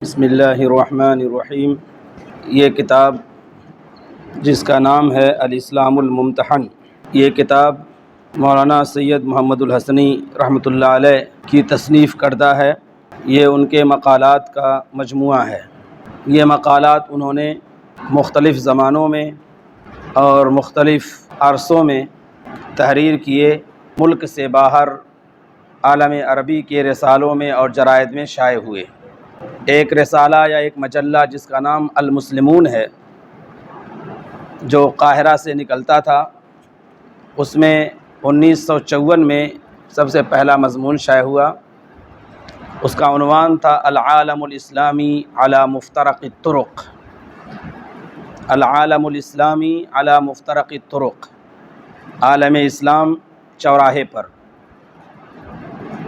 بسم اللہ الرحمن الرحیم۔ یہ کتاب جس کا نام ہے الاسلام الممتحن، یہ کتاب مولانا سید محمد الحسنی رحمۃ اللہ علیہ کی تصنیف کردہ ہے۔ یہ ان کے مقالات کا مجموعہ ہے۔ یہ مقالات انہوں نے مختلف زمانوں میں اور مختلف عرصوں میں تحریر کیے، ملک سے باہر عالم عربی کے رسالوں میں اور جرائد میں شائع ہوئے۔ ایک رسالہ یا ایک مجلہ جس کا نام المسلمون ہے، جو قاہرہ سے نکلتا تھا، اس میں 1954 میں سب سے پہلا مضمون شائع ہوا۔ اس کا عنوان تھا العالم الاسلامی علی مفترق الطرق۔ العالم الاسلامی علی مفترق الطرق، عالم اسلام چوراہے پر۔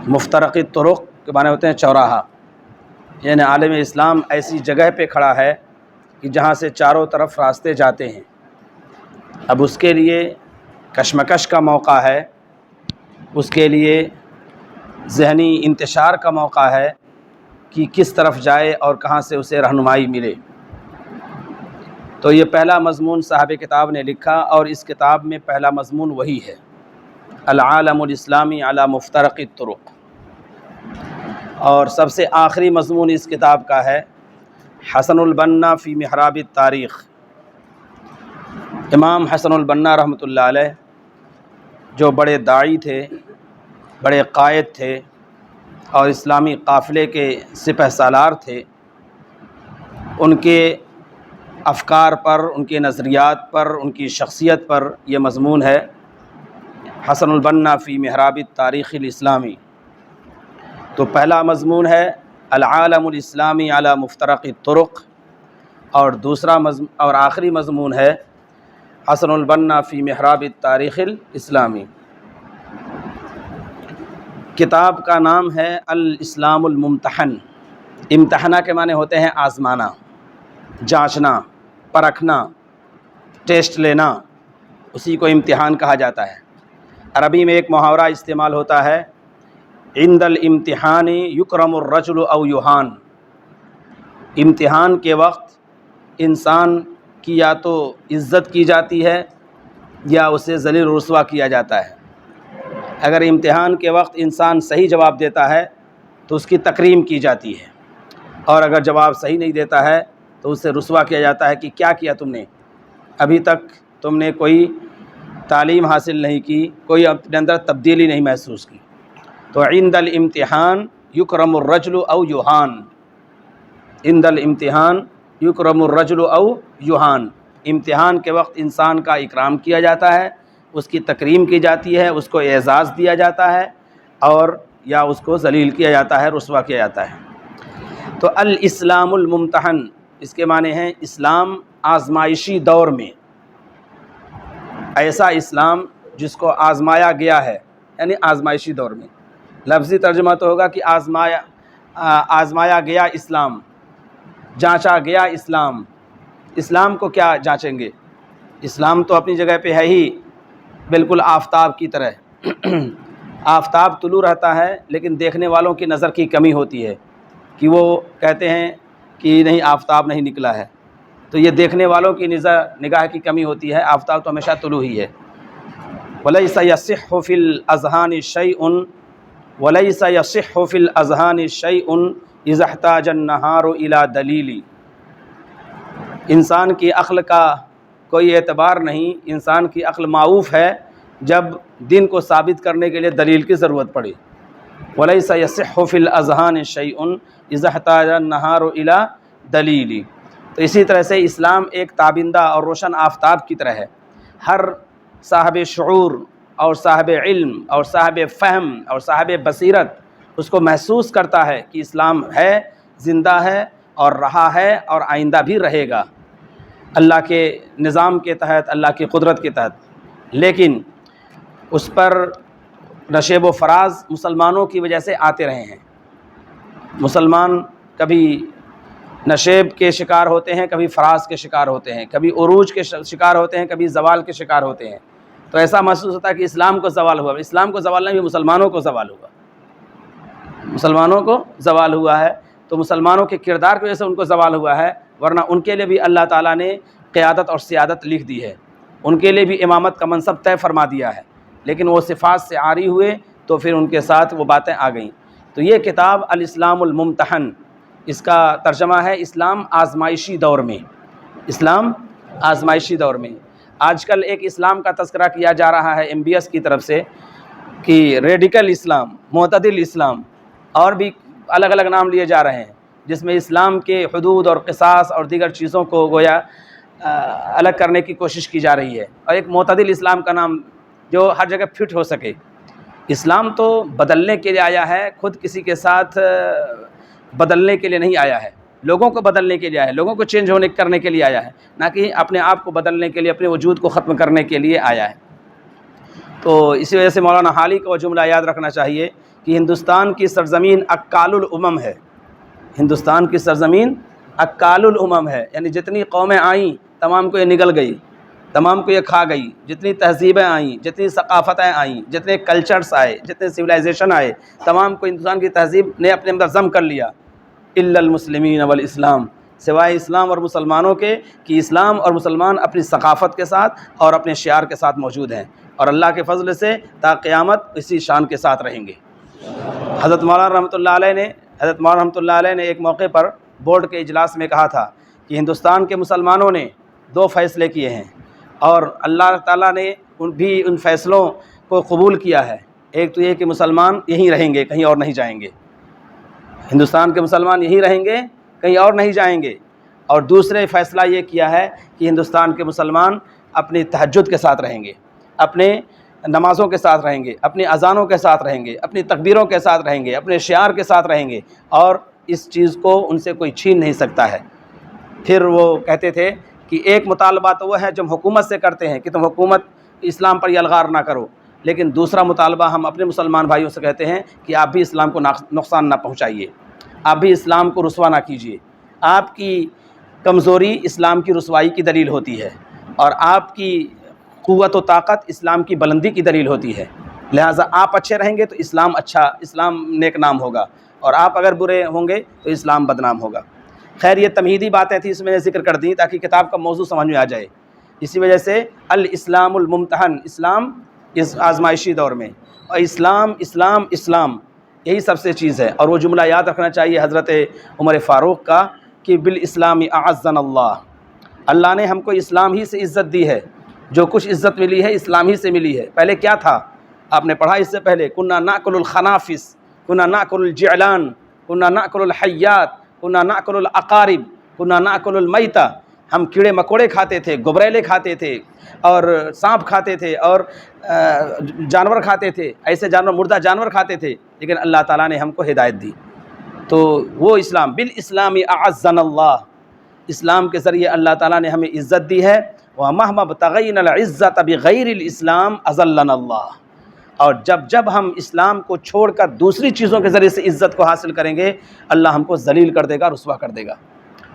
مفترق الطرق کے معنی ہوتے ہیں چوراہا، یعنی عالم اسلام ایسی جگہ پہ کھڑا ہے کہ جہاں سے چاروں طرف راستے جاتے ہیں۔ اب اس کے لیے کشمکش کا موقع ہے، اس کے لیے ذہنی انتشار کا موقع ہے کہ کس طرف جائے اور کہاں سے اسے رہنمائی ملے۔ تو یہ پہلا مضمون صاحب کتاب نے لکھا، اور اس کتاب میں پہلا مضمون وہی ہے، العالم الاسلامی علی مفترق الطرق۔ اور سب سے آخری مضمون اس کتاب کا ہے حسن البنا فی محراب التاریخ۔ امام حسن البنا رحمۃ اللہ علیہ جو بڑے داعی تھے، بڑے قائد تھے اور اسلامی قافلے کے سپہ سالار تھے، ان کے افکار پر، ان کے نظریات پر، ان کی شخصیت پر یہ مضمون ہے، حسن البنا فی محراب التاریخ الاسلامی۔ تو پہلا مضمون ہے العالم الاسلامی علی مفترق الطرق، اور دوسرا اور آخری مضمون ہے حسن البنا فی محراب التاریخ الاسلامی۔ کتاب کا نام ہے الاسلام الممتحن۔ امتحانہ کے معنی ہوتے ہیں آزمانا، جانچنا، پرکھنا، ٹیسٹ لینا، اسی کو امتحان کہا جاتا ہے۔ عربی میں ایک محاورہ استعمال ہوتا ہے، عند الامتحان یکرم الرجل او یہان۔ امتحان کے وقت انسان کی یا تو عزت کی جاتی ہے یا اسے ذلیل و رسوا کیا جاتا ہے۔ اگر امتحان کے وقت انسان صحیح جواب دیتا ہے تو اس کی تکریم کی جاتی ہے، اور اگر جواب صحیح نہیں دیتا ہے تو اسے رسوا کیا جاتا ہے کہ کیا کیا تم نے، ابھی تک تم نے کوئی تعلیم حاصل نہیں کی، کوئی اپنے اندر تبدیلی نہیں محسوس کی۔ تو عند الامتحان یکرم الرجل او یہان، عند الامتحان یکرم الرجل او یہان، امتحان کے وقت انسان کا اکرام کیا جاتا ہے، اس کی تکریم کی جاتی ہے، اس کو اعزاز دیا جاتا ہے، اور یا اس کو ذلیل کیا جاتا ہے، رسوا کیا جاتا ہے۔ تو الاسلام الممتحن، اس کے معنی ہیں اسلام آزمائشی دور میں، ایسا اسلام جس کو آزمایا گیا ہے، یعنی آزمائشی دور میں۔ لفظی ترجمہ تو ہوگا کہ آزمایا گیا اسلام، جانچا گیا اسلام۔ اسلام کو کیا جانچیں گے؟ اسلام تو اپنی جگہ پہ ہے ہی بالکل آفتاب کی طرح۔ آفتاب طلوع رہتا ہے، لیکن دیکھنے والوں کی نظر کی کمی ہوتی ہے کہ وہ کہتے ہیں کہ نہیں، آفتاب نہیں نکلا ہے، تو یہ دیکھنے والوں کی نگاہ کی کمی ہوتی ہے، آفتاب تو ہمیشہ طلوع ہی ہے۔ وَلَيْسَ يَصِحُّ فِي الْأَذْهَانِ شَيْءٌ وَلَيْسَ يَصِحُّ فِي الْأَذْهَانِ شَيْءٌ إِذَا احْتَاجَ النَّهَارُ إِلَى دَلِيلِ۔ انسان کی عقل کا کوئی اعتبار نہیں، انسان کی عقل معوف ہے جب دین کو ثابت کرنے کے لیے دلیل کی ضرورت پڑے۔ وَلَيْسَ يَصِحُّ فِي الْأَذْهَانِ شَيْءٌ إِذَا احْتَاجَ النَّهَارُ إِلَى دَلِيلِ۔ تو اسی طرح سے اسلام ایک تابندہ اور روشن آفتاب کی طرح ہے۔ ہر صاحب شعور اور صاحب علم اور صاحب فہم اور صاحب بصیرت اس کو محسوس کرتا ہے کہ اسلام ہے، زندہ ہے اور رہا ہے اور آئندہ بھی رہے گا، اللہ کے نظام کے تحت، اللہ کی قدرت کے تحت۔ لیکن اس پر نشیب و فراز مسلمانوں کی وجہ سے آتے رہے ہیں۔ مسلمان کبھی نشیب کے شکار ہوتے ہیں، کبھی فراز کے شکار ہوتے ہیں، کبھی عروج کے شکار ہوتے ہیں، کبھی زوال کے شکار ہوتے ہیں۔ تو ایسا محسوس ہوتا ہے کہ اسلام کو زوال ہوا، اسلام کو زوال نہیں، مسلمانوں کو زوال ہوا، مسلمانوں کو زوال ہوا ہے۔ تو مسلمانوں کے کردار کی وجہ سے ان کو زوال ہوا ہے، ورنہ ان کے لیے بھی اللہ تعالیٰ نے قیادت اور سیادت لکھ دی ہے، ان کے لیے بھی امامت کا منصب طے فرما دیا ہے، لیکن وہ صفات سے عاری ہوئے تو پھر ان کے ساتھ وہ باتیں آ گئیں۔ تو یہ کتاب الاسلام الممتحن، اس کا ترجمہ ہے اسلام آزمائشی دور میں، اسلام آزمائشی دور میں۔ آج کل ایک اسلام کا تذکرہ کیا جا رہا ہے MBS کی طرف سے کہ ریڈیکل اسلام، معتدل اسلام، اور بھی الگ الگ نام لیے جا رہے ہیں، جس میں اسلام کے حدود اور قصاص اور دیگر چیزوں کو گویا الگ کرنے کی کوشش کی جا رہی ہے، اور ایک معتدل اسلام کا نام جو ہر جگہ فٹ ہو سکے۔ اسلام تو بدلنے کے لیے آیا ہے، خود کسی کے ساتھ بدلنے کے لیے نہیں آیا ہے، لوگوں کو بدلنے کے لیے آیا ہے، لوگوں کو چینج کرنے کے لیے آیا ہے، نہ کہ اپنے آپ کو بدلنے کے لیے، اپنے وجود کو ختم کرنے کے لیے آیا ہے۔ تو اسی وجہ سے مولانا حالی کو وہ جملہ یاد رکھنا چاہیے کہ ہندوستان کی سرزمین اکال الامم ہے، ہندوستان کی سرزمین اکال الامم ہے، یعنی جتنی قومیں آئیں تمام کو یہ نگل گئی، تمام کو یہ کھا گئی، جتنی تہذیبیں آئیں، جتنی ثقافتیں آئیں، جتنے کلچرز آئے، جتنے سویلائزیشن آئے، تمام کو ہندوستان کی تہذیب نے اپنے اندر ضم کر لیا، الا المسلمین والاسلام، سوائے اسلام اور مسلمانوں کے، کہ اسلام اور مسلمان اپنی ثقافت کے ساتھ اور اپنے شعار کے ساتھ موجود ہیں، اور اللہ کے فضل سے تا قیامت اسی شان کے ساتھ رہیں گے۔ حضرت مولانا رحمۃ اللہ علیہ نے ایک موقع پر بورڈ کے اجلاس میں کہا تھا کہ ہندوستان کے مسلمانوں نے 2 فیصلے کیے ہیں، اور اللہ تعالیٰ نے ان فیصلوں کو قبول کیا ہے۔ ایک تو یہ کہ مسلمان یہیں رہیں گے، کہیں اور نہیں جائیں گے، ہندوستان کے مسلمان یہیں رہیں گے، کہیں اور نہیں جائیں گے، اور دوسرے فیصلہ یہ کیا ہے کہ ہندوستان کے مسلمان اپنی تہجد کے ساتھ رہیں گے، اپنے نمازوں کے ساتھ رہیں گے، اپنی اذانوں کے ساتھ رہیں گے، اپنی تکبیروں کے ساتھ رہیں گے، اپنے شعار کے ساتھ رہیں گے، اور اس چیز کو ان سے کوئی چھین نہیں سکتا ہے۔ پھر وہ کہتے تھے کہ ایک مطالبہ تو وہ ہے جو ہم حکومت سے کرتے ہیں کہ تم حکومت اسلام پر یلغار نہ کرو، لیکن دوسرا مطالبہ ہم اپنے مسلمان بھائیوں سے کہتے ہیں کہ آپ بھی اسلام کو نقصان نہ پہنچائیے، آپ بھی اسلام کو رسوا نہ کیجیے، آپ کی کمزوری اسلام کی رسوائی کی دلیل ہوتی ہے، اور آپ کی قوت و طاقت اسلام کی بلندی کی دلیل ہوتی ہے، لہٰذا آپ اچھے رہیں گے تو اسلام نیک نام ہوگا، اور آپ اگر برے ہوں گے تو اسلام بدنام ہوگا۔ خیر یہ تمہیدی باتیں تھیں، اس میں نے ذکر کر دی تاکہ کتاب کا موضوع سمجھ میں آ جائے۔ اسی وجہ سے الاسلام الممتحن، اسلام اس آزمائشی دور میں، اور اسلام اسلام اسلام یہی سب سے چیز ہے۔ اور وہ جملہ یاد رکھنا چاہیے حضرت عمر فاروق کا کہ بالاسلام اعزنا اللہ، اللہ نے ہم کو اسلام ہی سے عزت دی ہے، جو کچھ عزت ملی ہے اسلام ہی سے ملی ہے۔ پہلے کیا تھا آپ نے پڑھا اس سے پہلے، کنا ناکل الخنافس، کنا ناکل الجعلان، کنا ناکل الحیات، کنا ناکل العقارب، کنا ناکل المیتہ، ہم کیڑے مکوڑے کھاتے تھے، گبریلے کھاتے تھے، اور سانپ کھاتے تھے، اور جانور کھاتے تھے، ایسے جانور مردہ جانور کھاتے تھے، لیکن اللہ تعالیٰ نے ہم کو ہدایت دی۔ تو وہ اسلام، بالاسلام اعزنا اللہ، اسلام کے ذریعے اللہ تعالیٰ نے ہمیں عزت دی ہے۔ وَمَهْمَا ابْتَغَيْنَا الْعِزَّةَ بِغَيْرِ الْإِسْلَامِ أَذَلَّنَا اللَّهُ، اور جب ہم اسلام کو چھوڑ کر دوسری چیزوں کے ذریعے سے عزت کو حاصل کریں گے، اللہ ہم کو ذلیل کر دے گا، رسوا کر دے گا۔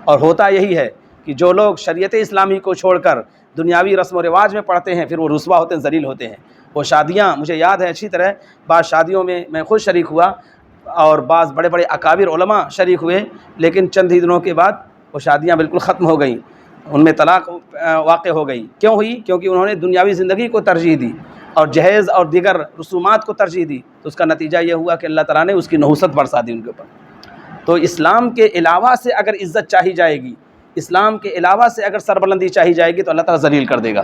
اور ہوتا یہی ہے کہ جو لوگ شریعت اسلامی کو چھوڑ کر دنیاوی رسم و رواج میں پڑھتے ہیں، پھر وہ رسوا ہوتے ہیں، ذلیل ہوتے ہیں۔ وہ شادیاں مجھے یاد ہے اچھی طرح، بعض شادیوں میں میں خود شریک ہوا، اور بعض بڑے بڑے اکابر علماء شریک ہوئے، لیکن چند ہی دنوں کے بعد وہ شادیاں بالکل ختم ہو گئیں، ان میں طلاق واقع ہو گئی۔ کیوں ہوئی؟ کیونکہ انہوں نے دنیاوی زندگی کو ترجیح دی اور جہیز اور دیگر رسومات کو ترجیح دی، تو اس کا نتیجہ یہ ہوا کہ اللہ تعالیٰ نے اس کی نحوست برسا دی ان کے اوپر۔ تو اسلام کے علاوہ سے اگر عزت چاہی جائے گی، اسلام کے علاوہ سے اگر سربلندی چاہی جائے گی، تو اللہ تعالیٰ ذلیل کر دے گا۔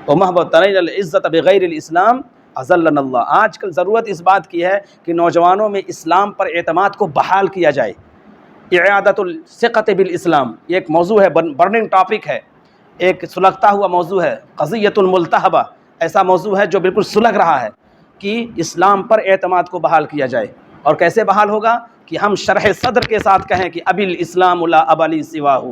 وَمَهْمَا ابْتَغَيْنَا الْعِزَّةَ بِغَيْرِ الْإِسْلَامِ أَذَلَّنَا اللَّهُ۔ آج کل ضرورت اس بات کی ہے کہ نوجوانوں میں اسلام پر اعتماد کو بحال کیا جائے۔ اعادۃ الثقۃ بالاسلام، یہ ایک موضوع ہے، برننگ ٹاپک ہے، ایک سلگتا ہوا موضوع ہے، قضیۃ ملتہبہ، ایسا موضوع ہے جو بالکل سلگ رہا ہے کہ اسلام پر اعتماد کو بحال کیا جائے۔ اور کیسے بحال ہوگا؟ کہ ہم شرح صدر کے ساتھ کہیں کہ ابی الاسلام لا اب لی سواہ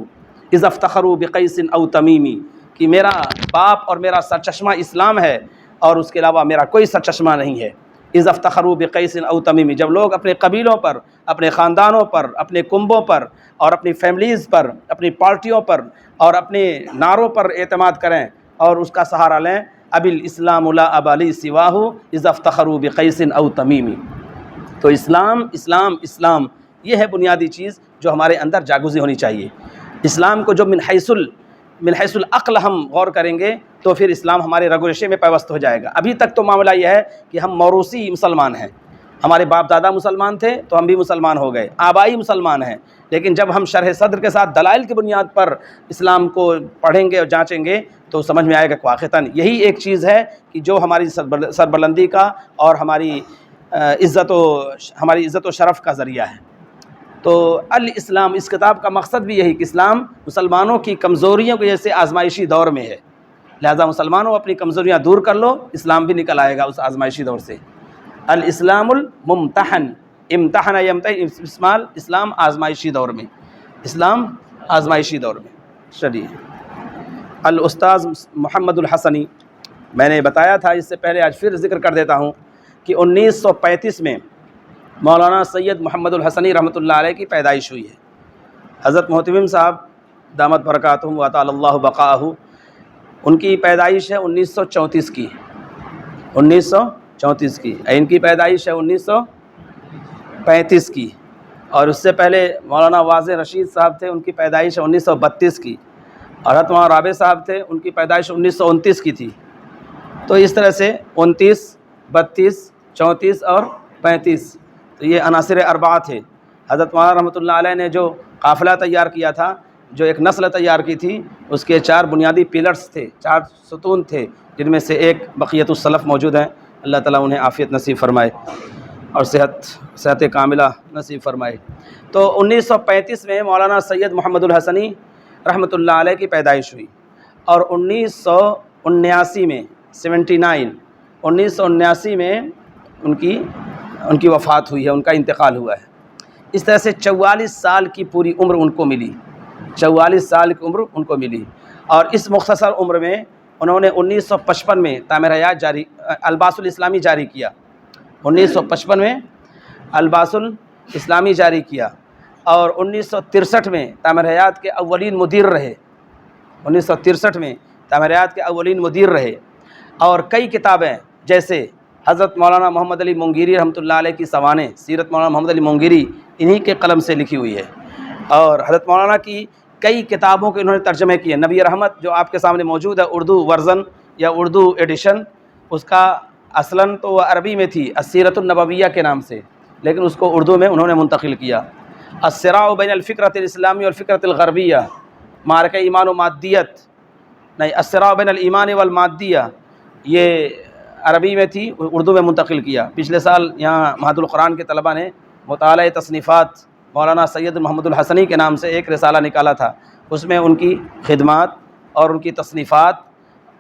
اذا افتخروا بقیس او تمیمی، کہ میرا باپ اور میرا سرچشمہ اسلام ہے، اور اس کے علاوہ میرا کوئی سرچشمہ نہیں ہے۔ اذا افتخروا بقیس او تمیمی، جب لوگ اپنے قبیلوں پر، اپنے خاندانوں پر، اپنے کنبوں پر، اور اپنی فیملیز پر، اپنی پارٹیوں پر، اور اپنے نعروں پر اعتماد کریں اور اس کا سہارا لیں، ابی الاسلام لا اب لی سواہ اذا افتخروا بقیس او تمیمی۔ تو اسلام اسلام اسلام، یہ ہے بنیادی چیز۔ جو ہمارے اندر جاگزی ہونی چاہیے۔ اسلام کو جو من حیث العقل ہم غور کریں گے تو پھر اسلام ہمارے رگ و ریشے میں پیوست ہو جائے گا۔ ابھی تک تو معاملہ یہ ہے کہ ہم موروثی مسلمان ہیں، ہمارے باپ دادا مسلمان تھے تو ہم بھی مسلمان ہو گئے، آبائی مسلمان ہیں، لیکن جب ہم شرح صدر کے ساتھ دلائل کی بنیاد پر اسلام کو پڑھیں گے اور جانچیں گے تو سمجھ میں آئے گا کہ واقعتاً یہی ایک چیز ہے کہ جو ہماری سربلندی کا اور ہماری عزت و شرف کا ذریعہ ہے۔ تو الاسلام، اس کتاب کا مقصد بھی یہی کہ اسلام مسلمانوں کی کمزوریوں کی وجہ سے آزمائشی دور میں ہے، لہذا مسلمانوں اپنی کمزوریاں دور کر لو، اسلام بھی نکل آئے گا اس آزمائشی دور سے۔ الاسلام الممتحن، امتحن یمتحن، اسلام آزمائشی دور میں، اسلام آزمائشی دور میں۔ چلیے، الاستاذ محمد الحسنی، میں نے بتایا تھا اس سے پہلے، آج پھر ذکر کر دیتا ہوں کہ 1935 میں مولانا سید محمد الحسنی رحمۃ اللہ علیہ کی پیدائش ہوئی ہے۔ حضرت محتمم صاحب دامت برکاتہم وطال اللہ بقاہ، ان کی پیدائش ہے 1934 کی، 1934 کی، ان کی پیدائش ہے 1935 کی، اور اس سے پہلے مولانا واضح رشید صاحب تھے، ان کی پیدائش ہے 1932 کی، اور حضرت مولانا رابع صاحب تھے، ان کی پیدائش 1929 کی تھی۔ تو اس طرح سے 29، 32، 34 اور 35، تو یہ عناصر اربعہ تھے۔ حضرت مولانا رحمۃ اللہ علیہ نے جو قافلہ تیار کیا تھا، جو ایک نسل تیار کی تھی، اس کے 4 بنیادی پلرز تھے، 4 ستون تھے، جن میں سے ایک بقیت السلف موجود ہیں۔ اللہ تعالیٰ انہیں عافیت نصیب فرمائے اور صحت کاملہ نصیب فرمائے۔ تو 1935 میں مولانا سید محمد الحسنی رحمۃ اللہ علیہ کی پیدائش ہوئی، اور 1979 میں 1979 میں ان کی وفات ہوئی ہے، ان کا انتقال ہوا ہے۔ اس طرح سے 44 سال کی پوری عمر ان کو ملی، 44 سال کی عمر ان کو ملی، اور اس مختصر عمر میں انہوں نے 1955 میں تعمیر حیات الباس الاسلامی جاری کیا، 1955 میں الباس الاسلامی جاری کیا، اور 1963 میں تعمیر حیات کے اولین مدیر رہے، 1963 میں تعمیر حیات کے اولین مدیر رہے، اور کئی کتابیں جیسے حضرت مولانا محمد علی مونگیری رحمۃ اللہ علیہ کی سوانح، سیرت مولانا محمد علی مونگیری، انہی کے قلم سے لکھی ہوئی ہے، اور حضرت مولانا کی کئی کتابوں کے انہوں نے ترجمے کیے۔ نبی رحمت جو آپ کے سامنے موجود ہے، اردو ورژن یا اردو ایڈیشن، اس کا اصلاً تو وہ عربی میں تھی السیرۃ النبویہ کے نام سے، لیکن اس کو اردو میں انہوں نے منتقل کیا۔ الصراع بین الفکرۃ الاسلامی والفکرۃ الغربیہ، معرکہ ایمان و مادیت، نہیں، الصراع بین الایمان والمادیہ، یہ عربی میں تھی، اردو میں منتقل کیا۔ پچھلے سال یہاں مہد القرآن کے طلبہ نے مطالعہ تصنیفات مولانا سید محمد الحسنی کے نام سے ایک رسالہ نکالا تھا، اس میں ان کی خدمات اور ان کی تصنیفات،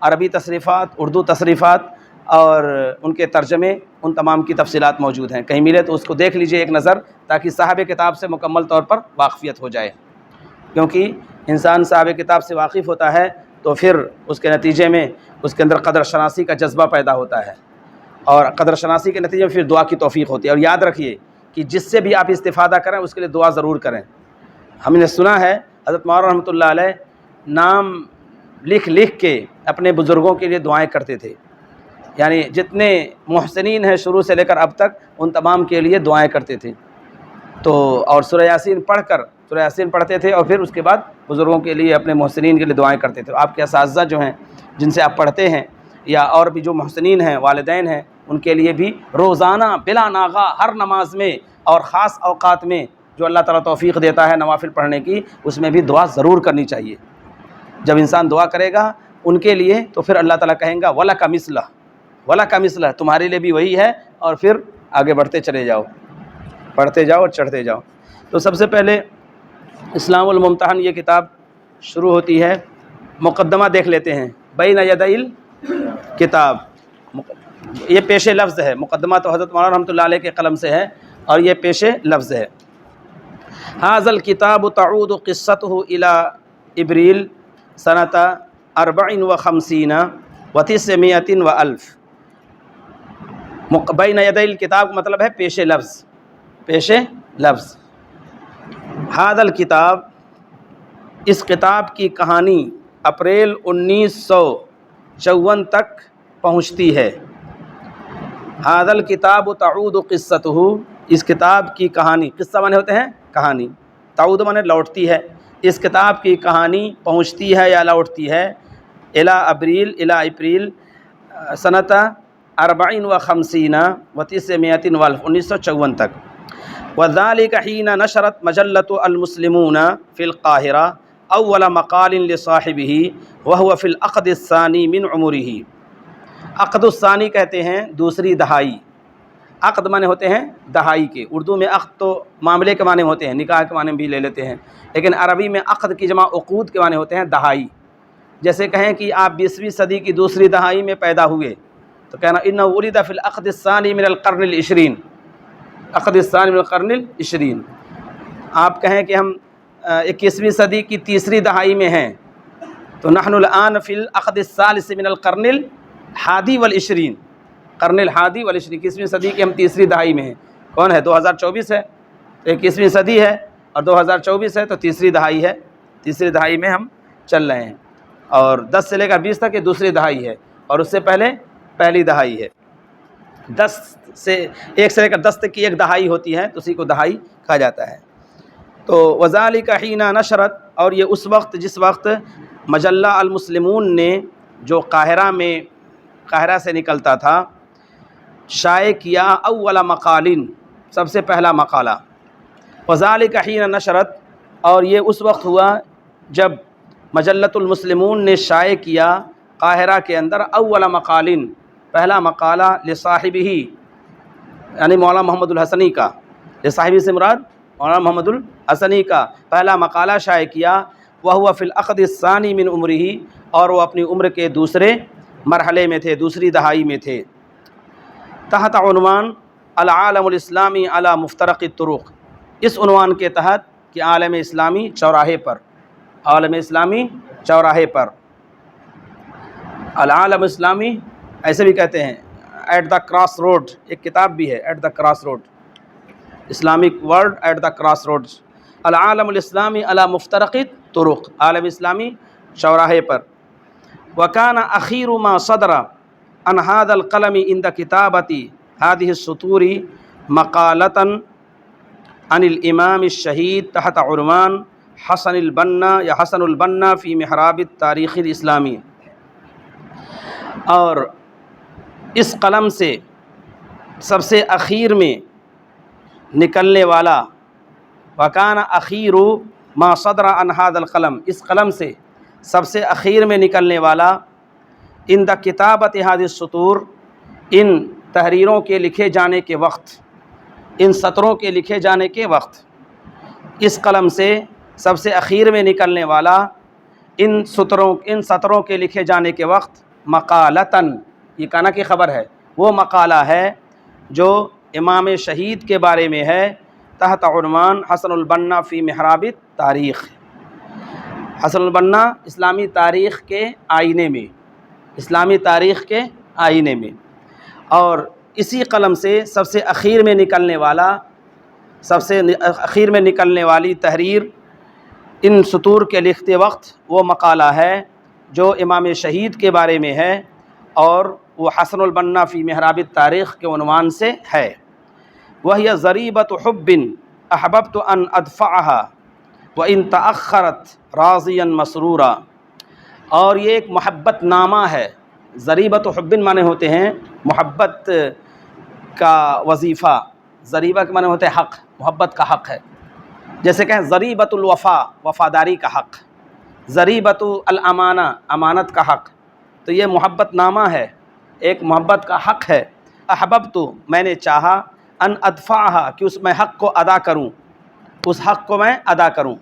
عربی تصنیفات، اردو تصنیفات اور ان کے ترجمے، ان تمام کی تفصیلات موجود ہیں، کہیں ملے تو اس کو دیکھ لیجئے ایک نظر، تاکہ صاحب کتاب سے مکمل طور پر واقفیت ہو جائے، کیونکہ انسان صاحب کتاب سے واقف ہوتا ہے تو پھر اس کے نتیجے میں اس کے اندر قدر شناسی کا جذبہ پیدا ہوتا ہے، اور قدر شناسی کے نتیجے میں پھر دعا کی توفیق ہوتی ہے۔ اور یاد رکھیے کہ جس سے بھی آپ استفادہ کریں اس کے لیے دعا ضرور کریں۔ ہم نے سنا ہے حضرت مولانا رحمۃ اللہ علیہ نام لکھ کے اپنے بزرگوں کے لیے دعائیں کرتے تھے، یعنی جتنے محسنین ہیں شروع سے لے کر اب تک، ان تمام کے لیے دعائیں کرتے تھے۔ تو اور سورہ یاسین پڑھتے تھے، اور پھر اس کے بعد بزرگوں کے لیے، اپنے محسنین کے لیے دعائیں کرتے تھے۔ آپ کے اساتذہ جو ہیں جن سے آپ پڑھتے ہیں، یا اور بھی جو محسنین ہیں، والدین ہیں، ان کے لیے بھی روزانہ بلا ناغہ ہر نماز میں اور خاص اوقات میں جو اللہ تعالیٰ توفیق دیتا ہے نوافل پڑھنے کی، اس میں بھی دعا ضرور کرنی چاہیے۔ جب انسان دعا کرے گا ان کے لیے تو پھر اللہ تعالیٰ کہیں گا وَلَكَ مِثْلَهُ، وَلَكَ مِثْلَهُ، تمہارے لیے بھی وہی ہے، اور پھر آگے بڑھتے چلے جاؤ، پڑھتے جاؤ اور چڑھتے جاؤ۔ تو سب سے پہلے اسلام الممتحن یہ کتاب شروع ہوتی ہے، مقدمہ دیکھ لیتے ہیں، بین یدی کتاب، یہ پیش لفظ ہے، مقدمہ تو حضرت مولانا رحمۃ اللہ علیہ کے قلم سے ہے، اور یہ پیش لفظ ہے۔ ھذا الکتاب تعود قصته الى ابریل سنۃ 54 و900 و1000۔ بین یدی الکتاب کا مطلب ہے پیش لفظ، پیش لفظ۔ ھذا الکتاب، اس کتاب کی کہانی اپریل 1954 تک پہنچتی ہے۔ ھذا الکتاب تعود قصته، اس کتاب کی کہانی، قصہ مانے ہوتے ہیں کہانی، تعود مانے لوٹتی ہے، اس کتاب کی کہانی پہنچتی ہے یا لوٹتی ہے الی اپریل سنت 54 و 1954 تک، وذلك حين نشرت مجلة المسلمون في القاهرة اول مقال لصاحبه وهو في العقد الثاني من عمره۔ عقد الثانی کہتے ہیں دوسری دہائی، عقد معنی ہوتے ہیں دہائی کے، اردو میں عقد تو معاملے کے معنی ہوتے ہیں، نکاح کے معنی بھی لے لیتے ہیں، لیکن عربی میں عقد کی جمع عقود کے معنی ہوتے ہیں دہائی۔ جیسے کہیں کہ آپ 20ویں صدی کی دوسری دہائی میں پیدا ہوئے تو کہنا انہ ولد فی العقد الثانی من القرن العشرین، عقد الثانی من القرن العشرین۔ آپ کہیں کہ ہم 21ویں صدی کی تیسری دہائی میں ہیں تو نحن الآن فی العقد الثالث من القرن الحادی والعشرین، قرن الحادی والعشرین، 21ویں صدی کی ہم تیسری دہائی میں ہیں۔ کون ہے؟ 2024 ہے تو 21ویں صدی ہے، اور 2024 ہے تو تیسری دہائی ہے، تیسری دہائی میں ہم چل رہے ہیں، اور 10 سے لے کر 20 تک یہ دوسری دہائی ہے، اور اس سے پہلے پہلی دہائی ہے۔ 1 سے لے کر 10 تک کی ایک دہائی ہوتی ہے تو اسی کو دہائی کہا جاتا ہے۔ تو وذالک حین نشرت، اور یہ اس وقت جس وقت مجلہ المسلمون نے جو قاہرہ سے نکلتا تھا، شائع کیا اول مقالن، سب سے پہلا مقالہ، وذالک حین نشرت، اور یہ اس وقت ہوا جب مجلۃ المسلمون نے شائع کیا قاہرہ کے اندر اول مقالن، پہلا مقالہ لصاحبہ یعنی مولانا محمد الحسنی کا، لصاحبہ سے مراد مولانا محمد الحسنی کا پہلا مقالہ شائع کیا، وہو فی العقد الثانی من عمرہ، اور وہ اپنی عمر کے دوسرے مرحلے میں تھے، دوسری دہائی میں تھے، تحت عنوان العالم الاسلامی علی مفترق الطرق، اس عنوان کے تحت کہ عالم اسلامی چوراہے پر، عالم اسلامی چوراہے پر، العالم اسلامی ایسے بھی کہتے ہیں، ایٹ دا کراس روڈ، ایک کتاب بھی ہے at the cross road, Islamic world at the cross road, العالم الاسلامی علی مفترق الطرق، عالم اسلامی چوراہے پر۔ وکان اخیر ما صدر عن هذا القلم عند کتابة هذه السطور مقالة عن الامام الشہید تحت عنوان حسن البنا فی محراب التاریخ الاسلامی، اور اس قلم سے سب سے اخیر میں نکلنے والا، وکان اخیر ما صدر عن هذا القلم، اس قلم سے سب سے اخیر میں نکلنے والا، عند کتابت هذه السطور، ان تحریروں کے لکھے جانے کے وقت، ان سطروں کے لکھے جانے کے وقت، اس قلم سے سب سے اخیر میں نکلنے والا ان سطروں کے لکھے جانے کے وقت، مقالتاً، یہ کانا کی خبر ہے، وہ مقالہ ہے جو امام شہید کے بارے میں ہے، تحت عنوان حسن البنا فی محراب التاریخ، حسن البنا اسلامی تاریخ کے آئینے میں، اسلامی تاریخ کے آئینے میں، اور اسی قلم سے سب سے اخیر میں نکلنے والا، سب سے اخیر میں نکلنے والی تحریر ان سطور کے لکھتے وقت وہ مقالہ ہے جو امام شہید کے بارے میں ہے، اور وہ حسن البنا فی محراب التاریخ کے عنوان سے ہے۔ وہی ضریبۃ حب احببت ان ادفعها وان تأخرت راضیا مسرورا، اور یہ ایک محبت نامہ ہے۔ ضریبۃ حب معنی ہوتے ہیں محبت کا وظیفہ، ضریبہ کے معنی ہوتے ہیں حق، محبت کا حق ہے، جیسے کہیں ضریبۃ الوفا، وفاداری کا حق، ضریبۃ الامانہ، امانت کا حق، تو یہ محبت نامہ ہے، ایک محبت کا حق ہے۔ احببت، میں نے چاہا، ان ادفعها، کہ اس میں حق کو ادا کروں، اس حق کو میں ادا کروں،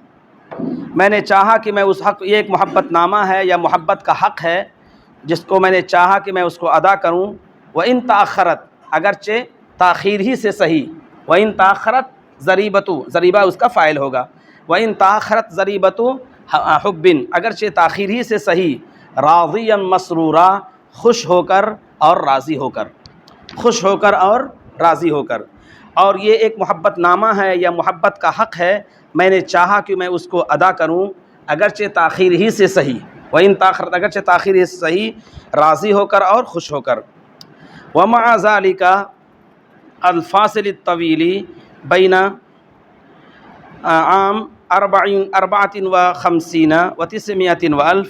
میں نے چاہا کہ میں اس حق، یہ ایک محبت نامہ ہے یا محبت کا حق ہے جس کو میں نے چاہا کہ میں اس کو ادا کروں۔ وَإِن تَأَخَّرَتْ، اگرچہ تاخیر ہی سے صحیح، وَإِن تَأَخَّرَتْ ضریبۃ، ضریبہ اس کا فاعل ہوگا، وَإِن تَأَخَّرَتْ ضریبۃ حب، اگرچہ تاخیر ہی سے صحیح، راضیا مسرورا، خوش ہو کر اور راضی ہو کر، خوش ہو کر اور راضی ہو کر، اور یہ ایک محبت نامہ ہے یا محبت کا حق ہے، میں نے چاہا کہ میں اس کو ادا کروں اگرچہ تاخیر ہی سے صحیح، وَإِن تَأَخَّرَتْ، اگرچہ تاخیر ہی سے صحیح، راضی ہو کر اور خوش ہو کر۔ وَمَعَ ذَلِكَ الْفَاصِلِ الطَّوِيلِ بَيْنَ عام 54 و900 و1000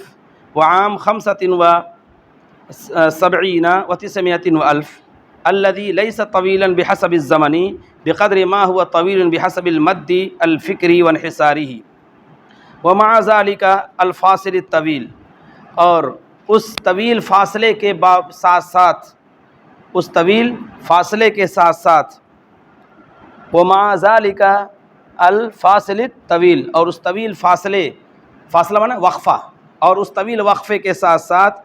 وعام 75 و900 و1000 الذي ليس طويلا بحسب الزمن بقدر ما هو طويل بحسب المد الفكری وانحصاره ومع ذلك الفاصل الطویل، اور اس طویل فاصلے کے ساتھ ساتھ، اس طویل فاصلے کے ساتھ ساتھ ومع ذلك الفاصل الطویل، اور اس طویل فاصلہ مانا وقفہ، اور اس طویل وقفے کے ساتھ ساتھ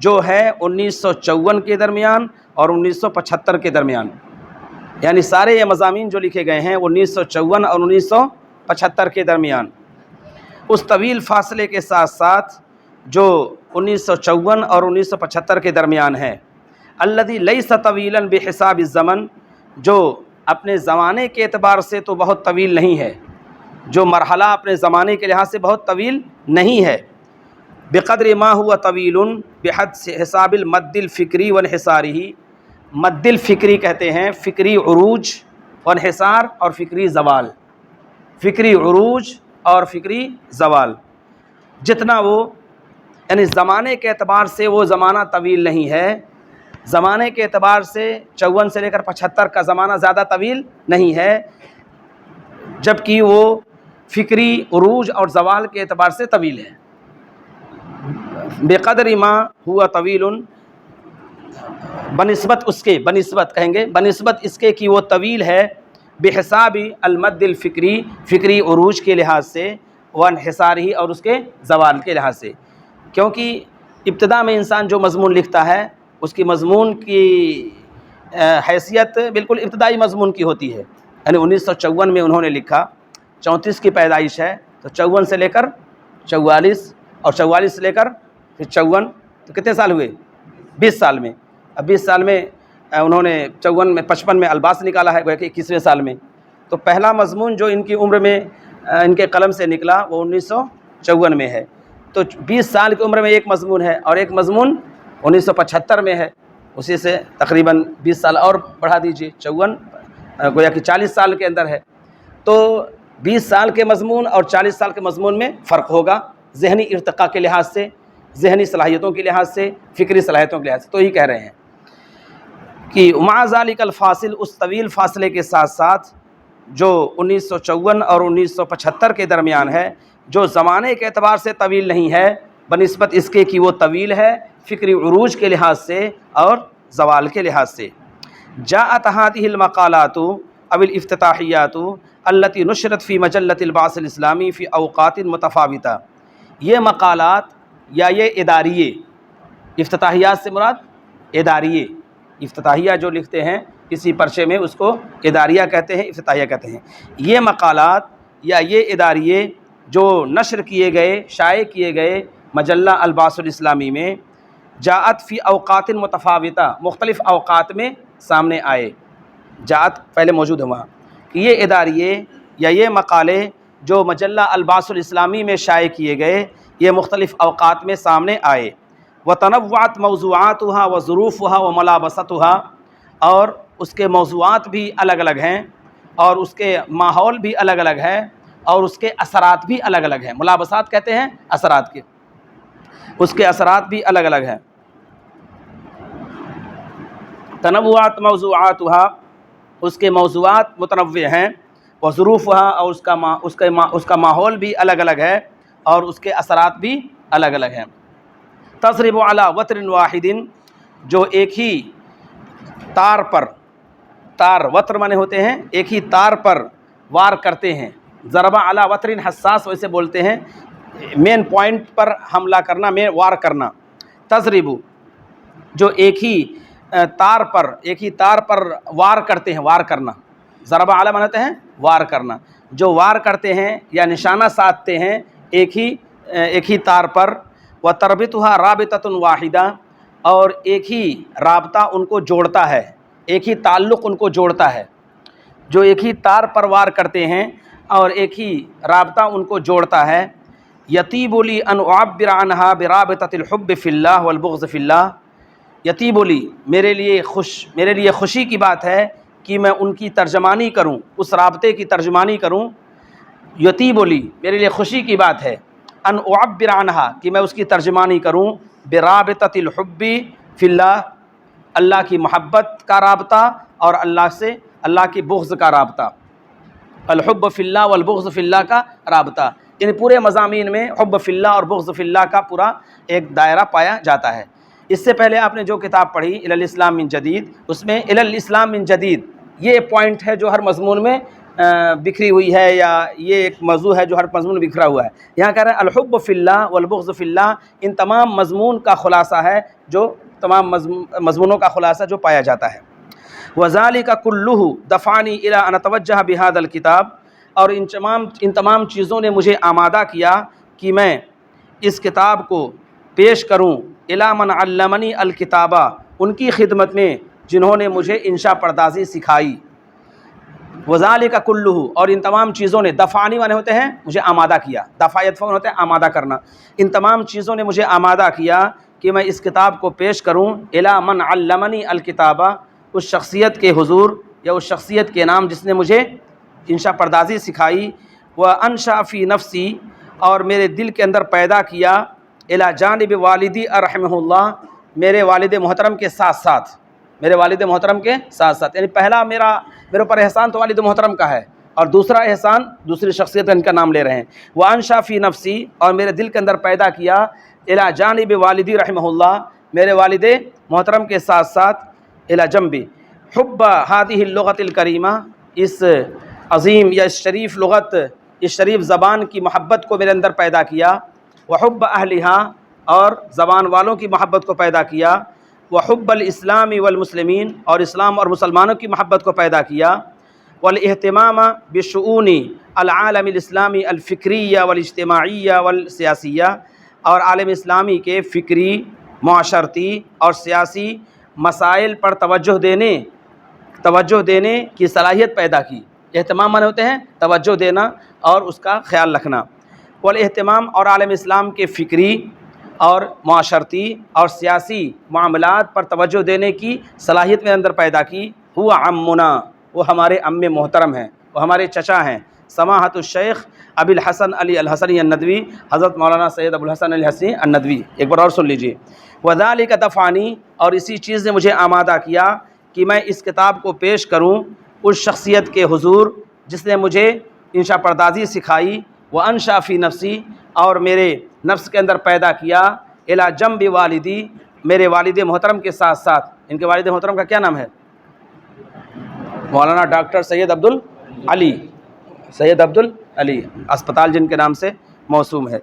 جو ہے 1954 کے درمیان اور 1975 کے درمیان، یعنی سارے یہ مضامین جو لکھے گئے ہیں 1954 اور 1975 کے درمیان، اس طویل فاصلے کے ساتھ ساتھ جو 1954 اور 1975 کے درمیان ہے، الذی لیس طویلا بحساب الزمن، جو اپنے زمانے کے اعتبار سے تو بہت طویل نہیں ہے، جو مرحلہ اپنے زمانے کے لحاظ سے بہت طویل نہیں ہے، بقدر ما ہوا طویل بحد حساب المد الفکری وانحصارہ، مد الفکری کہتے ہیں فکری عروج، وانحصار اور فکری زوال، فکری عروج اور فکری زوال، جتنا وہ یعنی زمانے کے اعتبار سے وہ زمانہ طویل نہیں ہے، زمانے کے اعتبار سے 54 سے لے کر 75 کا زمانہ زیادہ طویل نہیں ہے، جبکہ وہ فکری عروج اور زوال کے اعتبار سے طویل ہے۔ بقدر ما ہوا طویل، بنسبت اس کے، بنسبت کہیں گے بنسبت اس کے کہ وہ طویل ہے، بحساب المد الفکری، فکری عروج کے لحاظ سے، وانحصارہ اور اس کے زوال کے لحاظ سے، کیونکہ ابتدا میں انسان جو مضمون لکھتا ہے اس کی مضمون کی حیثیت بالکل ابتدائی مضمون کی ہوتی ہے، یعنی 1954 میں انہوں نے لکھا، 34 کی پیدائش ہے تو 54 سے لے کر 44 اور 44 سے لے کر پھر 54، تو کتنے سال ہوئے؟ 20 سال میں۔ اب 20 سال میں انہوں نے 54 میں 55 میں الباس نکالا ہے، گویا کہ 21ویں سال میں، تو پہلا مضمون جو ان کی عمر میں ان کے قلم سے نکلا وہ 1954 میں ہے، تو 20 سال کی عمر میں ایک مضمون ہے، اور ایک مضمون 1975 میں ہے، اسی سے تقریباً 20 سال اور بڑھا دیجئے، 54 گویا کہ 40 سال کے اندر ہے، تو 20 سال کے مضمون اور 40 سال کے مضمون میں فرق ہوگا، ذہنی ارتقاء کے لحاظ سے، ذہنی صلاحیتوں کے لحاظ سے، فکری صلاحیتوں کے لحاظ سے، تو ہی کہہ رہے ہیں کہ مع ذلک الفاصل، اس طویل فاصلے کے ساتھ ساتھ جو 1954 اور 1975 کے درمیان ہے، جو زمانے کے اعتبار سے طویل نہیں ہے، بنسبت اس کے کہ وہ طویل ہے فکری عروج کے لحاظ سے اور زوال کے لحاظ سے۔ جاءت هذه المقالات او الافتتاحیات التي نشرت فی مجلۃ البعث الاسلامی فی اوقات متفاوتہ، یہ مقالات یا یہ اداریے، افتتاحیات سے مراد اداریے، افتتاحیہ جو لکھتے ہیں کسی پرچے میں اس کو اداریہ کہتے ہیں، افتتاحیہ کہتے ہیں، یہ مقالات یا یہ اداریے جو نشر کیے گئے، شائع کیے گئے مجلہ البعث الاسلامی میں، جاءت فی اوقات متفاوتہ، مختلف اوقات میں سامنے آئے، جاءت پہلے موجود ہوا، کہ یہ اداریے یا یہ مقالے جو مجلہ البعث الاسلامی میں شائع کیے گئے، یہ مختلف اوقات میں سامنے آئے، وتنوعت موضوعاتها وظروفها وملابستها، اور اس کے موضوعات بھی الگ الگ ہیں، اور اس کے ماحول بھی الگ الگ ہے، اور اس کے اثرات بھی الگ الگ ہیں، ملابسات کہتے ہیں اثرات کے، اس کے اثرات بھی الگ الگ ہیں۔ تنوعات موضوعاتها، اس کے موضوعات متنوع ہیں، وظروفها، اور اس کا ماحول بھی الگ الگ ہے، اور اس کے اثرات بھی الگ الگ ہیں۔ تضرب علی وتر واحد، جو ایک ہی تار پر، تار وتر مانے ہوتے ہیں ایک ہی تار پر وار کرتے ہیں، ضرب علی وتر حساس ویسے بولتے ہیں، مین پوائنٹ پر حملہ کرنا، مین وار کرنا، تضرب جو ایک ہی تار پر وار کرتے ہیں، وار کرنا، ضرب علی مانے ہوتے ہیں وار کرنا، جو وار کرتے ہیں یا نشانہ سادھتے ہیں ایک ہی تار پر، وتربطها رابطۃ واحدہ، اور ایک ہی رابطہ ان کو جوڑتا ہے، ایک ہی تعلق ان کو جوڑتا ہے، جو ایک ہی تار پر وار کرتے ہیں اور ایک ہی رابطہ ان کو جوڑتا ہے۔ یطیب لی ان اعبر عنہا برابطۃ الحب فی اللہ والبغض فی اللہ، یطیب لی، میرے لیے خوشی کی بات ہے کہ میں ان کی ترجمانی کروں، اس رابطے کی ترجمانی کروں، یطیب لی، میرے لیے خوشی کی بات ہے، ان اعبر عنہا، کہ میں اس کی ترجمانی کروں، برابطۃ الحب فی اللہ، اللہ کی محبت کا رابطہ اور اللہ کی بغض کا رابطہ، الحب فی اللہ والبغض فی اللہ کا رابطہ، یعنی پورے مضامین میں حب فی اللہ اور بغض فی اللہ کا پورا ایک دائرہ پایا جاتا ہے۔ اس سے پہلے آپ نے جو کتاب پڑھی الی الاسلام من جدید، اس میں الی الاسلام من جدید یہ پوائنٹ ہے جو ہر مضمون میں بکھری ہوئی ہے، یا یہ ایک موضوع ہے جو ہر مضمون میں بکھرا ہوا ہے۔ یہاں کہہ رہے ہیں الحب فی اللہ والبغض فی اللہ، ان تمام مضمون کا خلاصہ ہے، جو تمام مضمونوں کا خلاصہ جو پایا جاتا ہے۔ وذالک کلہ دفعنی الی ان اتوجہ بہذا الکتاب، اور ان تمام چیزوں نے مجھے آمادہ کیا کہ میں اس کتاب کو پیش کروں الی من علمنی الکتابہ، ان کی خدمت میں جنہوں نے مجھے انشاء پردازی سکھائی۔ وذالک کلہ، اور ان تمام چیزوں نے، دفعنی معنی ہوتے ہیں مجھے آمادہ کیا، دفع یدفع ہوتے ہیں آمادہ کرنا، ان تمام چیزوں نے مجھے آمادہ کیا کہ میں اس کتاب کو پیش کروں الی من علمنی الکتابہ، اس شخصیت کے حضور یا اس شخصیت کے نام جس نے مجھے انشاء پردازی سکھائی، وانشأ فی نفسی، اور میرے دل کے اندر پیدا کیا، الی جانب والدی رحمہ اللہ، میرے والد محترم کے ساتھ ساتھ، میرے والد محترم کے ساتھ ساتھ، یعنی پہلا میرے اوپر احسان تو والد محترم کا ہے، اور دوسرا احسان دوسری شخصیت ان کا نام لے رہے ہیں۔ وانشأ فی نفسی، اور میرے دل کے اندر پیدا کیا، الی جانب والدی رحمہ اللہ، میرے والد محترم کے ساتھ ساتھ، الی جنبی حب ہذہ اللغۃ الکریمہ، اس عظیم یا اس شریف لغت، اس شریف زبان کی محبت کو میرے اندر پیدا کیا، وحب اہلہا، اور زبان والوں کی محبت کو پیدا کیا، وحب الاسلام والمسلمین، اور اسلام اور مسلمانوں کی محبت کو پیدا کیا، والاہتمام بشؤون العالم الاسلامی الفکریہ والاجتماعیہ والسیاسیہ، اور عالم اسلامی کے فکری، معاشرتی اور سیاسی مسائل پر توجہ دینے کی صلاحیت پیدا کی۔ اہتمام معنی ہوتے ہیں توجہ دینا اور اس کا خیال رکھنا۔ والاہتمام، اور عالم اسلام کے فکری اور معاشرتی اور سیاسی معاملات پر توجہ دینے کی صلاحیت میں اندر پیدا کی۔ ہوا عمنا، وہ ہمارے عم محترم ہیں، وہ ہمارے چچا ہیں، سماحت الشیخ ابی الحسن علی الحسنی الندوی، حضرت مولانا سید ابو الحسن علی الحسنی الندوی۔ ایک بار اور سن لیجیے، وذالک دفعنی، اور اسی چیز نے مجھے آمادہ کیا کہ میں اس کتاب کو پیش کروں اس شخصیت کے حضور جس نے مجھے انشاء پردازی سکھائی، وانشأ فی نفسی، اور میرے نفس کے اندر پیدا کیا، الی جنب والدی، میرے والد محترم کے ساتھ ساتھ۔ ان کے والد محترم کا کیا نام ہے؟ مولانا ڈاکٹر سید عبدالعلی، سید عبدالعلی، اسپتال جن کے نام سے موسوم ہے۔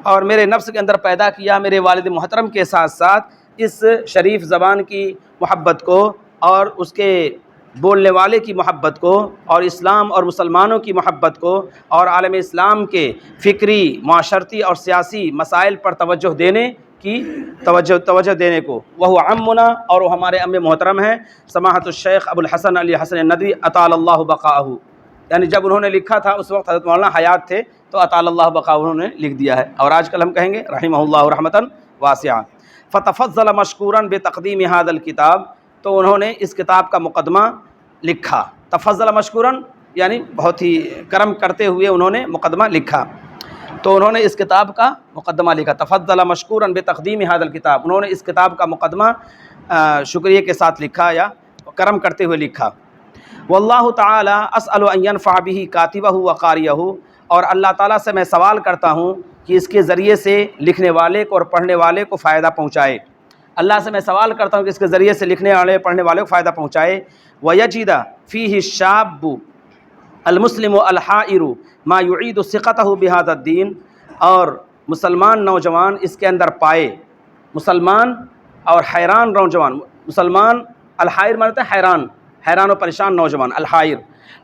اور میرے نفس کے اندر پیدا کیا میرے والد محترم کے ساتھ ساتھ اس شریف زبان کی محبت کو، اور اس کے بولنے والے کی محبت کو، اور اسلام اور مسلمانوں کی محبت کو، اور عالم اسلام کے فکری، معاشرتی اور سیاسی مسائل پر توجہ دینے کو۔ وہ عمنا، اور وہ ہمارے عم محترم ہیں، سماحت الشیخ ابو الحسن علی حسن الندوی اطال اللہ بقاءہ، یعنی جب انہوں نے لکھا تھا اس وقت حضرت مولانا حیات تھے، تو اطال اللہ بقاءہ انہوں نے لکھ دیا ہے، اور آج کل ہم کہیں گے رحمہ اللہ رحمتاً واسعہ۔ فتفضل مشکورا بتقدیم ھذا الکتاب، تو انہوں نے اس کتاب کا مقدمہ لکھا۔ تفضل مشکورا یعنی بہت ہی کرم کرتے ہوئے انہوں نے مقدمہ لکھا، تو انہوں نے اس کتاب کا مقدمہ لکھا۔ تفضل مشکورا بتقدیم ھذا الکتاب، انہوں نے اس کتاب کا مقدمہ شکریہ کے ساتھ لکھا یا کرم کرتے ہوئے لکھا۔ واللہ تعالی اسأل ان ينفع به کاتبہ وقاریہ، اور اللہ تعالیٰ سے میں سوال کرتا ہوں کہ اس کے ذریعے سے لکھنے والے کو اور پڑھنے والے کو فائدہ پہنچائے۔ اللہ سے میں سوال کرتا ہوں کہ اس کے ذریعے سے لکھنے والے پڑھنے والے کو فائدہ پہنچائے۔ وَيَجِدَ فِيهِ الشَّابُ الْمُسْلِمُ الْحَائِرُ مَا يُعِيدُ ثِقَتَهُ بِهَذَا الدِّينِ، اور مسلمان نوجوان اس کے اندر پائے، مسلمان اور حیران نوجوان، مسلمان الحائر مانتے ہیں حیران و پریشان نوجوان، الحائر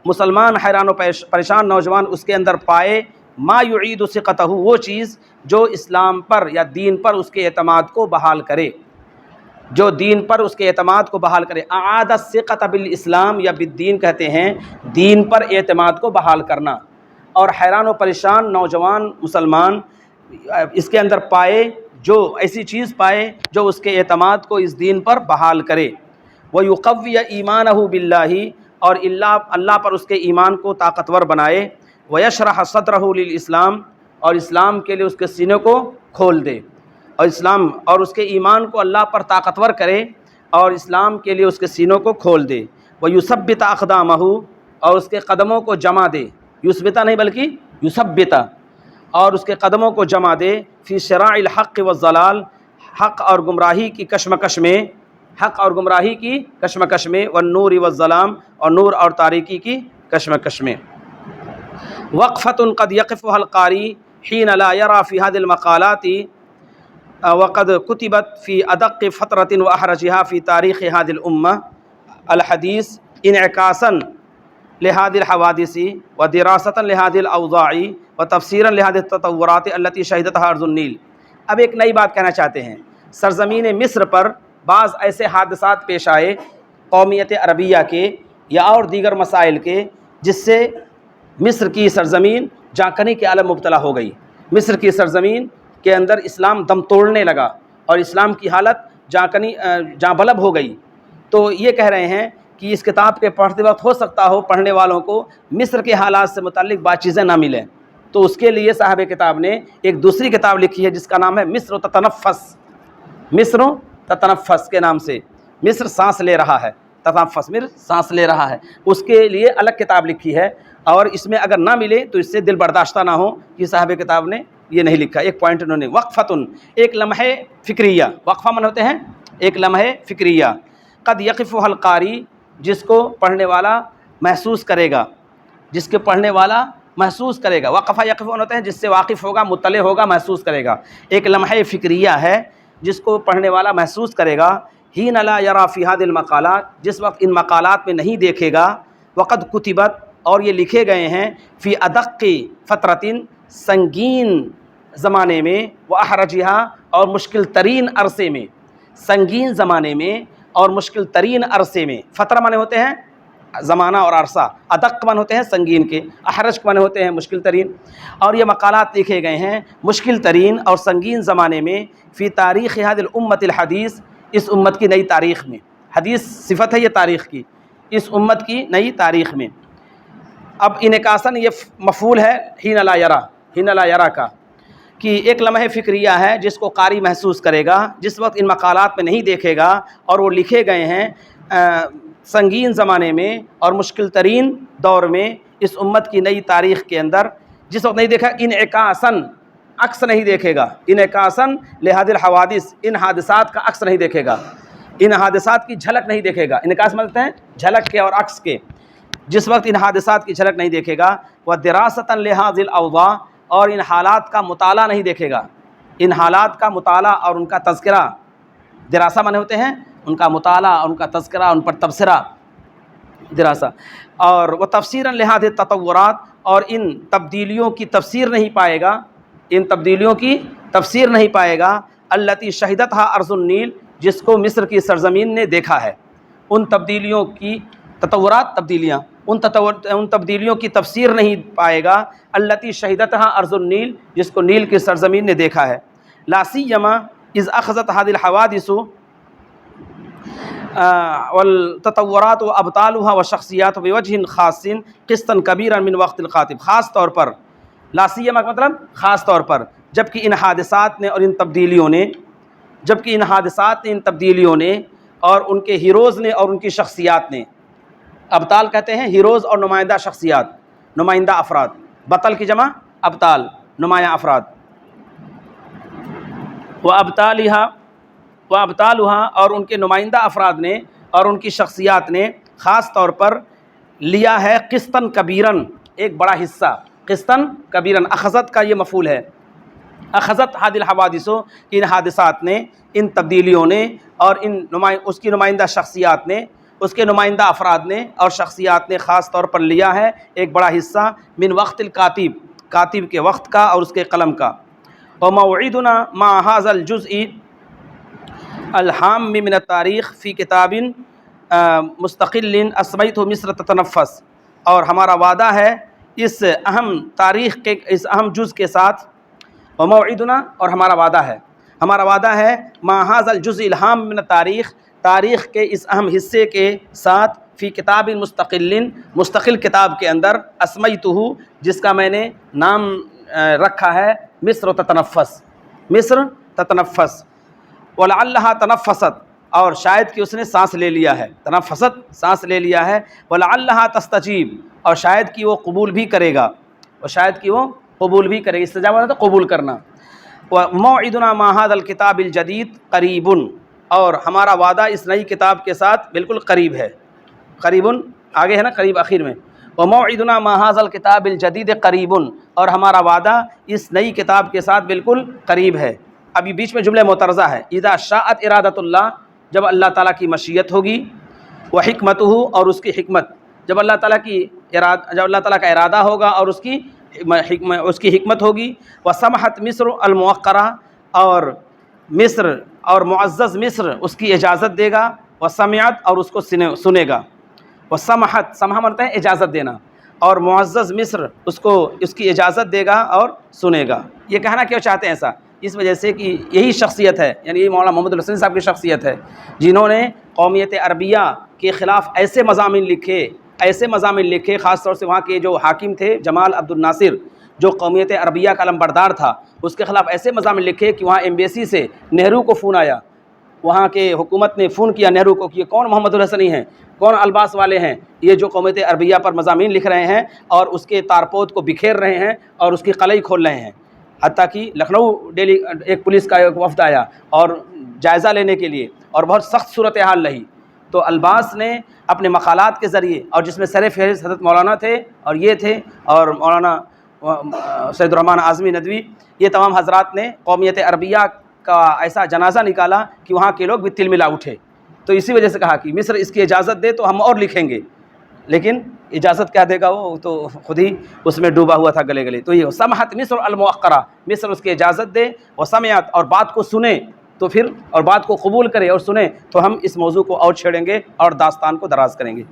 مسلمان حیران و پریشان نوجوان اس کے اندر پائے، ما یعید ثقتہ، وہ چیز جو اسلام پر یا دین پر اس کے اعتماد کو بحال کرے، جو دین پر اس کے اعتماد کو بحال کرے۔ اعاد الثقۃ بالاسلام یا بالدین کہتے ہیں دین پر اعتماد کو بحال کرنا، اور حیران و پریشان نوجوان مسلمان اس کے اندر پائے، جو ایسی چیز پائے جو اس کے اعتماد کو اس دین پر بحال کرے۔ وَيُقَوِّيَ ایمانہ باللہ، اور اللہ پر اس کے ایمان کو طاقتور بنائے۔ وَيَشْرَحَ صَدْرَهُ لِلْإِسْلَامِ اور اسلام کے لیے اس کے سینے کو کھول دے، اور اسلام اور اس کے ایمان کو اللہ پر طاقتور کرے اور اسلام کے لیے اس کے سینوں کو کھول دے۔ وَيُثَبِّتَ أَقْدَامَهُ اور اس کے قدموں کو جما دے، یثبتا نہیں بلکہ یثبتا، اور اس کے قدموں کو جما دے، فی شراع الحق والضلال حق اور گمراہی کی کشمکش میں، حق اور گمراہی کی کشمکش میں، والنور والظلام اور نور اور تاریکی کی کشمکش میں۔ وقفۃ قد یقفها القاری حین لا یرى فی هذه المقالات وقد كتبت في ادق فترة واحرجها في تاریخ هذه الامة الحدیث انعکاسا لهذه الحوادث ودراسة لهذه الاوضاع وتفسيرا لهذه التطورات التي شهدتها ارض النیل۔ اب ایک نئی بات کہنا چاہتے ہیں، سرزمین مصر پر بعض ایسے حادثات پیش آئے قومیت عربیہ کے یا اور دیگر مسائل کے، جس سے مصر کی سرزمین جانکنی کے عالم مبتلا ہو گئی۔ مصر کی سرزمین کے اندر اسلام دم توڑنے لگا اور اسلام کی حالت جاں بلب ہو گئی۔ تو یہ کہہ رہے ہیں کہ اس کتاب کے پڑھتے وقت ہو سکتا ہو پڑھنے والوں کو مصر کے حالات سے متعلق بات چیزیں نہ ملیں، تو اس کے لیے صاحب کتاب نے ایک دوسری کتاب لکھی ہے جس کا نام ہے مصر تتنفس، مصر تتنفس کے نام سے، مصر سانس لے رہا ہے، تتنفس مصر سانس لے رہا ہے، اس کے لیے الگ کتاب لکھی ہے، اور اس میں اگر نہ ملے تو اس سے دل برداشتہ نہ ہو کہ صاحب کتاب نے یہ نہیں لکھا۔ ایک پوائنٹ انہوں نے وقفتن، ایک لمحے فکریہ، وقفہ من ہوتے ہیں ایک لمحے فکریہ، قد یقفها القاری جس کو پڑھنے والا محسوس کرے گا، جس کے پڑھنے والا محسوس کرے گا، وقفہ یقفون ہوتے ہیں جس سے واقف ہوگا، مطلع ہوگا، محسوس کرے گا۔ ایک لمحہ فکریہ ہے جس کو پڑھنے والا محسوس کرے گا، حین لا یری فی هذه المقالات جس وقت ان مقالات میں نہیں دیکھے گا، وقد کتبت اور یہ لکھے گئے ہیں، فی ادق فترۃ سنگین زمانے میں، واحرجها اور مشکل ترین عرصے میں، سنگین زمانے میں اور مشکل ترین عرصے میں۔ فترہ مانے ہوتے ہیں زمانہ اور عرصہ، ادق من ہوتے ہیں سنگین کے، احرج من ہوتے ہیں مشکل ترین، اور یہ مقالات لکھے گئے ہیں مشکل ترین اور سنگین زمانے میں، فی تاریخ هذه الامت الحدیث اس امت کی نئی تاریخ میں، حدیث صفت ہے یہ تاریخ کی، اس امت کی نئی تاریخ میں۔ اب انعکاساً یہ مفعول ہے حین لا یرا، حین لا یرا کا، کہ ایک لمحہ فکریہ ہے جس کو قاری محسوس کرے گا جس وقت ان مقالات میں نہیں دیکھے گا، اور وہ لکھے گئے ہیں سنگین زمانے میں اور مشکل ترین دور میں، اس امت کی نئی تاریخ کے اندر، جس وقت نہیں دیکھا، انعکاساً عکس نہیں دیکھے گا، انعکاساً لہذه الحوادث ان حادثات کا عکس نہیں دیکھے گا، ان حادثات کی جھلک نہیں دیکھے گا۔ انعکاس ملتے ہیں جھلک کے اور عکس کے، جس وقت ان حادثات کی جھلک نہیں دیکھے گا، وَدِرَاسَةً لِهَذِهِ الْأَوْضَاعِ اور ان حالات کا مطالعہ نہیں دیکھے گا، ان حالات کا مطالعہ اور ان کا تذکرہ، دراسہ مانے ہوتے ہیں ان کا مطالعہ، ان کا تذکرہ، ان پر تبصرہ، دراسہ، اور وہ تفسیراً لہذه التطورات اور ان تبدیلیوں کی تفسیر نہیں پائے گا، ان تبدیلیوں کی تفسیر نہیں پائے گا، التی شہدتها ارض النیل جس کو مصر کی سرزمین نے دیکھا ہے، ان تبدیلیوں کی تطورات، تبدیلیاں، ان تبدیلیوں کی تفسیر نہیں پائے گا، التی شہدتها ارض النیل جس کو نیل کی سرزمین نے دیکھا ہے، لا سیما اذ اخذت هذه الحوادث والتطورات وابطالها وشخصیات بوجه خاص قسطا کبیرا من وقت الخاطب، خاص طور پر، لا سیما کا مطلب خاص طور پر، جبکہ ان حادثات نے اور ان تبدیلیوں نے، جبکہ ان حادثات نے، ان تبدیلیوں نے اور ان کے ہیروز نے اور ان کی شخصیات نے، ابطال کہتے ہیں ہیروز اور نمائندہ شخصیات، نمائندہ افراد، بطل کی جمع ابطال، نمایاں افراد، وابطالها اور ان کے نمائندہ افراد نے اور ان کی شخصیات نے خاص طور پر لیا ہے قسطن کبیرن ایک بڑا حصہ، قسطن کبیرن، اخذت کا یہ مفعول ہے، اخذت هذه الحوادث ان حادثات نے، ان تبدیلیوں نے اور اس کی نمائندہ شخصیات نے، اس کے نمائندہ افراد نے اور شخصیات نے خاص طور پر لیا ہے ایک بڑا حصہ من وقت الکاتب، کاتب کے وقت کا اور اس کے قلم کا۔ وموعدنا مع هذا الجزء الہام من التاریخ فی کتاب مستقل اسمیتہ مصر تتنفس، اور ہمارا وعدہ ہے اس اہم تاریخ کے اس اہم جز کے ساتھ، وموعدنا اور ہمارا وعدہ ہے، ہمارا وعدہ ہے مع هذا الجزء الہام من التاریخ، تاریخ کے اس اہم حصے کے ساتھ، فی کتاب مستقل، مستقل کتاب کے اندر، اسمیتہ جس کا میں نے نام رکھا ہے مصر تتنفس، مصر تتنفس، ولعلہا تنفست اور شاید کہ اس نے سانس لے لیا ہے، تنفست سانس لے لیا ہے، ولعلہا تستجیب اور شاید کہ وہ قبول بھی کرے گا، اور شاید کہ وہ قبول بھی کرے گا، استجابہ تو قبول کرنا۔ وموعدنا مع هذا الکتاب الجدید قریب اور ہمارا وعدہ اس نئی کتاب کے ساتھ بالکل قریب ہے، قریب آگے ہے نا، قریب آخر میں، وموعدنا مع هذا الکتاب الجدید قریب اور ہمارا وعدہ اس نئی کتاب کے ساتھ بالکل قریب ہے۔ ابھی بیچ میں جملہ معترضہ ہے، اذا شاءت ارادۃ اللہ جب اللہ تعالیٰ کی مشیت ہوگی، وحکمتہ اور اس کی حکمت جب اللہ تعالیٰ کا ارادہ ہوگا اور اس کی حکمت ہوگی، وسمحت مصر الموقرہ اور مصر اور معزز مصر اس کی اجازت دے گا، وسمعت اور اس کو سنے گا، وسمحت سمحہ مانتا ہے اجازت دینا، اور معزز مصر اس کی اجازت دے گا اور سنے گا۔ یہ کہنا کیوں چاہتے ہیں ایسا؟ اس وجہ سے کہ یہی شخصیت ہے، یعنی یہ مولانا محمد الحسین صاحب کی شخصیت ہے جنہوں نے قومیت عربیہ کے خلاف ایسے مضامین لکھے، خاص طور سے وہاں کے جو حاکم تھے جمال عبد الناصر جو قومیت عربیہ کا علمبردار تھا، اس کے خلاف ایسے مضامین لکھے کہ وہاں ایمبیسی سے نہرو کو فون آیا، وہاں کے حکومت نے فون کیا نہرو کو کہ یہ کون محمد الحسنی ہیں، کون الباس والے ہیں، یہ جو قومیت عربیہ پر مضامین لکھ رہے ہیں اور اس کے تارپود کو بکھیر رہے ہیں اور اس کی قلعی کھول رہے ہیں۔ حتیٰ کہ لکھنؤ ڈیلی ایک پولیس کا ایک وفد آیا اور جائزہ لینے کے لیے، اور بہت سخت صورتحال رہی، تو الباس نے اپنے مقالات کے ذریعے، اور جس میں سر فہرست حضرت مولانا تھے اور یہ تھے، اور مولانا سید الرحمن اعظمی ندوی، یہ تمام حضرات نے قومیت عربیہ کا ایسا جنازہ نکالا کہ وہاں کے لوگ بھی تل ملا اٹھے۔ تو اسی وجہ سے کہا کہ مصر اس کی اجازت دے تو ہم اور لکھیں گے، لیکن اجازت کیا دے گا، وہ تو خود ہی اس میں ڈوبا ہوا تھا گلے گلے۔ تو یہ سمحت مصر الموقرہ، مصر اس کی اجازت دے، وہ سمعت اور بات کو سنے تو پھر، اور بات کو قبول کرے اور سنے تو ہم اس موضوع کو اور چھیڑیں گے اور داستان کو دراز کریں گے۔